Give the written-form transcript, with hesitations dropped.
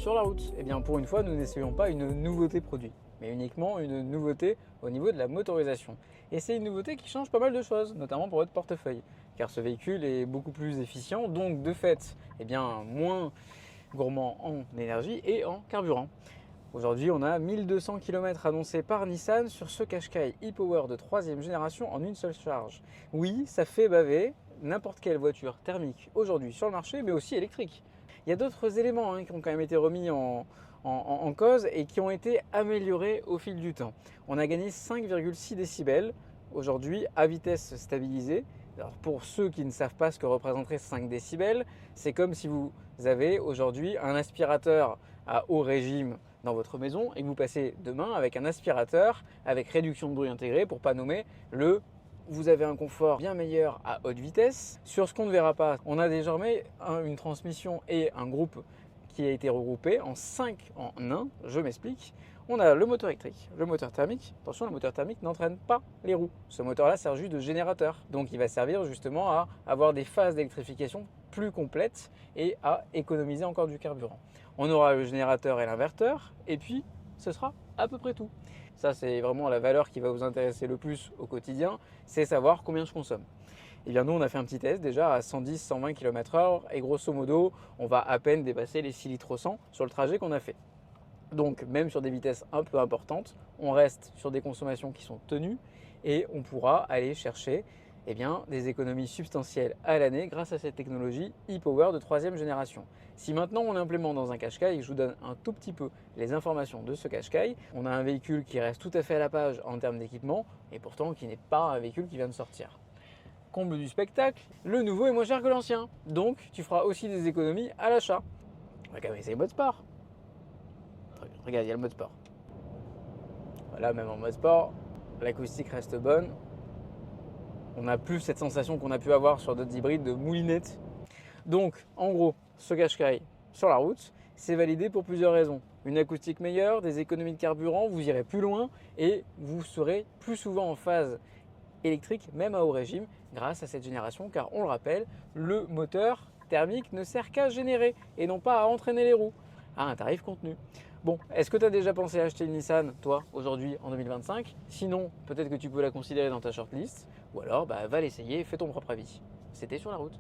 sur la route. Eh bien pour une fois, nous n'essayons pas une nouveauté produit, mais uniquement une nouveauté au niveau de la motorisation. Et c'est une nouveauté qui change pas mal de choses, notamment pour votre portefeuille, car ce véhicule est beaucoup plus efficient, donc de fait, eh bien, moins gourmand en énergie et en carburant. Aujourd'hui, on a 1200 km annoncés par Nissan sur ce Qashqai e-Power de 3e génération en une seule charge. Oui, ça fait baver n'importe quelle voiture thermique aujourd'hui sur le marché, mais aussi électrique. Il y a d'autres éléments qui ont quand même été remis en cause et qui ont été améliorés au fil du temps. On a gagné 5,6 décibels aujourd'hui à vitesse stabilisée. Alors pour ceux qui ne savent pas ce que représenterait 5 décibels, c'est comme si vous avez aujourd'hui un aspirateur à haut régime dans votre maison et que vous passez demain avec un aspirateur avec réduction de bruit intégrée pour pas nommer le vous avez un confort bien meilleur à haute vitesse. Sur ce qu'on ne verra pas, on a désormais une transmission et un groupe qui a été regroupé en 5 en 1, je m'explique. On a le moteur électrique, le moteur thermique. Attention, le moteur thermique n'entraîne pas les roues. Ce moteur-là sert juste de générateur. Donc il va servir justement à avoir des phases d'électrification plus complètes et à économiser encore du carburant. On aura le générateur et l'inverteur, et puis ce sera à peu près tout. Ça, c'est vraiment la valeur qui va vous intéresser le plus au quotidien, c'est savoir combien je consomme. Et bien nous, on a fait un petit test déjà à 110-120 km/h et grosso modo, on va à peine dépasser les 6 litres au 100 sur le trajet qu'on a fait. Donc même sur des vitesses un peu importantes, on reste sur des consommations qui sont tenues et on pourra aller chercher des économies substantielles à l'année grâce à cette technologie e-Power de 3e génération. Si maintenant on l'implémente dans un Qashqai, je vous donne un tout petit peu les informations de ce Qashqai, on a un véhicule qui reste tout à fait à la page en termes d'équipement et pourtant qui n'est pas un véhicule qui vient de sortir. Comble du spectacle, le nouveau est moins cher que l'ancien, donc tu feras aussi des économies à l'achat. Regarde, c'est le mode sport. Regarde, il y a le mode sport. Voilà, même en mode sport, l'acoustique reste bonne. On n'a plus cette sensation qu'on a pu avoir sur d'autres hybrides de moulinette. Donc, en gros, ce Qashqai sur la route, c'est validé pour plusieurs raisons. Une acoustique meilleure, des économies de carburant, vous irez plus loin et vous serez plus souvent en phase électrique, même à haut régime, grâce à cette génération, car on le rappelle, le moteur thermique ne sert qu'à générer et non pas à entraîner les roues à un tarif contenu. Bon, est-ce que tu as déjà pensé à acheter une Nissan, toi, aujourd'hui, en 2025 ? Sinon, peut-être que tu peux la considérer dans ta shortlist, ou alors va l'essayer et fais ton propre avis. C'était sur la route.